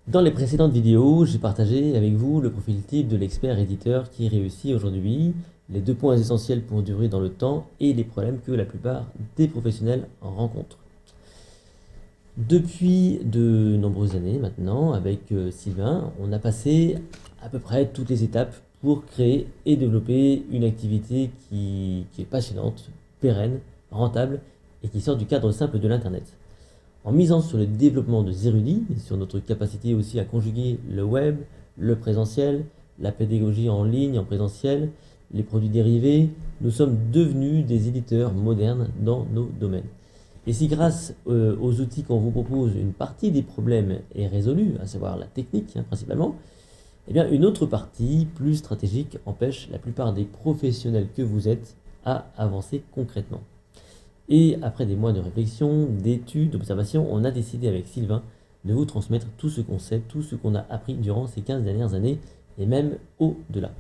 Dans les précédentes vidéos, j'ai partagé avec vous le profil type de l'expert éditeur qui réussit aujourd'hui, les 2 points essentiels pour durer dans le temps et les problèmes que la plupart des professionnels rencontrent. Depuis de nombreuses années maintenant, avec Sylvain, on a passé à peu près toutes les étapes pour créer et développer une activité qui est passionnante, pérenne, rentable et qui sort du cadre simple de l'Internet. En misant sur le développement de Zerudi, et sur notre capacité aussi à conjuguer le web, le présentiel, la pédagogie en ligne, en présentiel, les produits dérivés, nous sommes devenus des éditeurs modernes dans nos domaines. Et si grâce aux outils qu'on vous propose, une partie des problèmes est résolue, à savoir la technique principalement, eh bien une autre partie, plus stratégique, empêche la plupart des professionnels que vous êtes à avancer concrètement. Et après des mois de réflexion, d'études, d'observation, on a décidé avec Sylvain de vous transmettre tout ce qu'on sait, tout ce qu'on a appris durant ces 15 dernières années et même au-delà.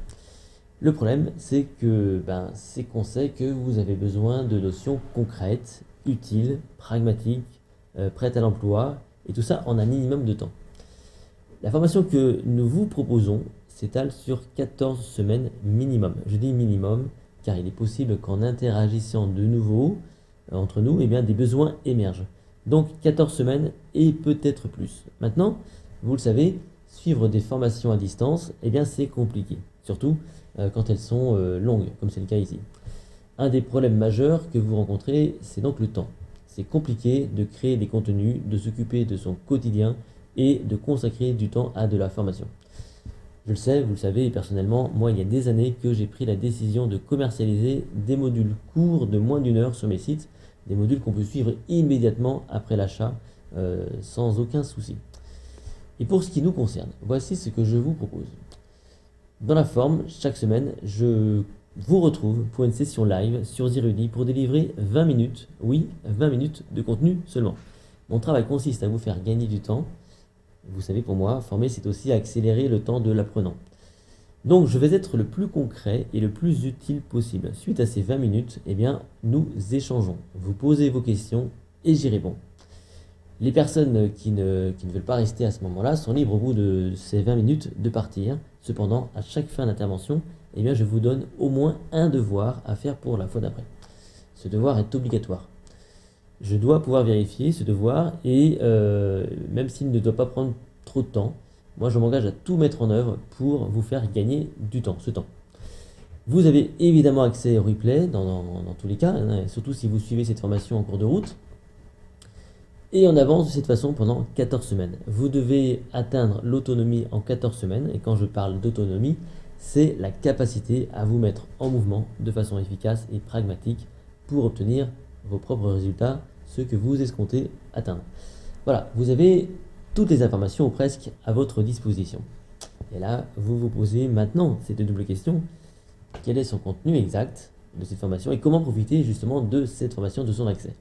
Le problème, c'est que c'est qu'on sait que vous avez besoin de notions concrètes, utiles, pragmatiques, prêtes à l'emploi, et tout ça en un minimum de temps. La formation que nous vous proposons s'étale sur 14 semaines minimum. Je dis minimum car il est possible qu'en interagissant de nouveau entre nous, des besoins émergent. Donc 14 semaines et peut-être plus. Maintenant, vous le savez, suivre des formations à distance, c'est compliqué. Surtout quand elles sont longues, comme c'est le cas ici. Un des problèmes majeurs que vous rencontrez, c'est donc le temps. C'est compliqué de créer des contenus, de s'occuper de son quotidien et de consacrer du temps à de la formation. Je le sais, vous le savez, et personnellement, moi, il y a des années que j'ai pris la décision de commercialiser des modules courts de moins d'1 heure sur mes sites, des modules qu'on peut suivre immédiatement après l'achat, sans aucun souci. Et pour ce qui nous concerne, voici ce que je vous propose. Dans la forme, chaque semaine, je vous retrouve pour une session live sur Zerudi pour délivrer 20 minutes, oui, 20 minutes de contenu seulement. Mon travail consiste à vous faire gagner du temps. Vous savez, pour moi, former, c'est aussi accélérer le temps de l'apprenant. Donc, je vais être le plus concret et le plus utile possible. Suite à ces 20 minutes, nous échangeons. Vous posez vos questions et j'y réponds. Les personnes qui ne veulent pas rester à ce moment-là sont libres au bout de ces 20 minutes de partir. Cependant, à chaque fin d'intervention, je vous donne au moins un devoir à faire pour la fois d'après. Ce devoir est obligatoire. Je dois pouvoir vérifier ce devoir et même s'il ne doit pas prendre trop de temps, moi je m'engage à tout mettre en œuvre pour vous faire gagner du temps, ce temps. Vous avez évidemment accès au replay dans tous les cas, surtout si vous suivez cette formation en cours de route. Et on avance de cette façon pendant 14 semaines. Vous devez atteindre l'autonomie en 14 semaines. Et quand je parle d'autonomie, c'est la capacité à vous mettre en mouvement de façon efficace et pragmatique pour obtenir vos propres résultats, ceux que vous escomptez atteindre. Voilà, vous avez toutes les informations ou presque à votre disposition. Et là, vous vous posez maintenant cette double question. Quel est son contenu exact de cette formation et comment profiter justement de cette formation, de son accès?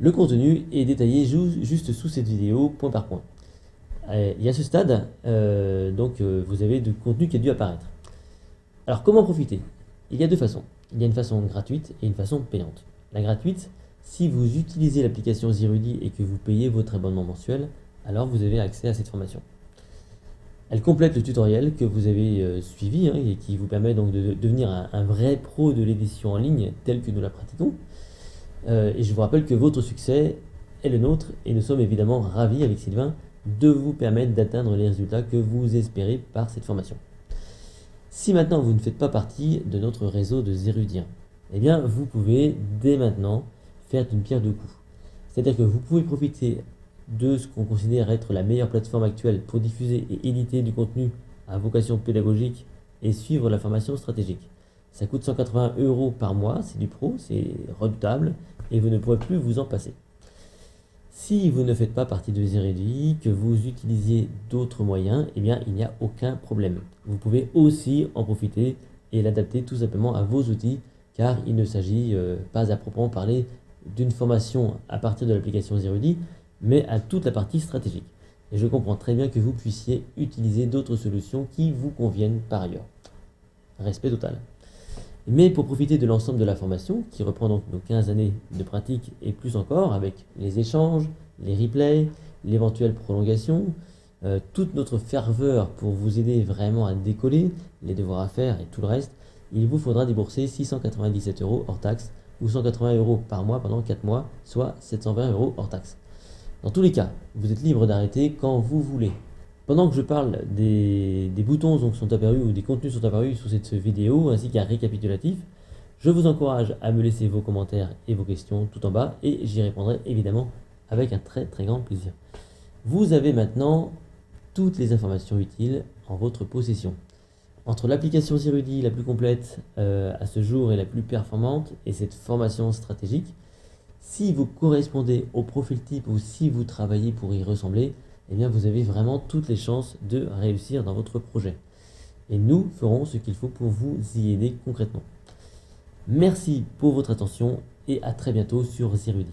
Le contenu est détaillé juste sous cette vidéo, point par point. Et à ce stade, vous avez du contenu qui a dû apparaître. Alors, comment profiter? Il y a 2 façons. Il y a une façon gratuite et une façon payante. La gratuite, si vous utilisez l'application Zerudi et que vous payez votre abonnement mensuel, alors vous avez accès à cette formation. Elle complète le tutoriel que vous avez suivi et qui vous permet donc de devenir un vrai pro de l'édition en ligne tel que nous la pratiquons. Et je vous rappelle que votre succès est le nôtre et nous sommes évidemment ravis avec Sylvain de vous permettre d'atteindre les résultats que vous espérez par cette formation. Si maintenant vous ne faites pas partie de notre réseau de Zerudiens, vous pouvez dès maintenant faire une pierre deux coups. C'est-à-dire que vous pouvez profiter de ce qu'on considère être la meilleure plateforme actuelle pour diffuser et éditer du contenu à vocation pédagogique et suivre la formation stratégique. Ça coûte 180 € par mois, c'est du pro, c'est redoutable et vous ne pourrez plus vous en passer. Si vous ne faites pas partie de Zerudi, que vous utilisiez d'autres moyens, il n'y a aucun problème. Vous pouvez aussi en profiter et l'adapter tout simplement à vos outils, car il ne s'agit pas à proprement parler d'une formation à partir de l'application Zerudi, mais à toute la partie stratégique. Et je comprends très bien que vous puissiez utiliser d'autres solutions qui vous conviennent par ailleurs. Respect total. Mais pour profiter de l'ensemble de la formation, qui reprend donc nos 15 années de pratique et plus encore, avec les échanges, les replays, l'éventuelle prolongation, toute notre ferveur pour vous aider vraiment à décoller, les devoirs à faire et tout le reste, il vous faudra débourser 697 € hors taxe ou 180 € par mois pendant 4 mois, soit 720 € hors taxe. Dans tous les cas, vous êtes libre d'arrêter quand vous voulez. Pendant que je parle des boutons sont apparus ou des contenus sont apparus sous cette vidéo ainsi qu'un récapitulatif, je vous encourage à me laisser vos commentaires et vos questions tout en bas et j'y répondrai évidemment avec un très grand plaisir. Vous avez maintenant toutes les informations utiles en votre possession. Entre l'application Zirudi la plus complète à ce jour et la plus performante et cette formation stratégique, si vous correspondez au profil type ou si vous travaillez pour y ressembler, eh bien vous avez vraiment toutes les chances de réussir dans votre projet. Et nous ferons ce qu'il faut pour vous y aider concrètement. Merci pour votre attention et à très bientôt sur Zirudi.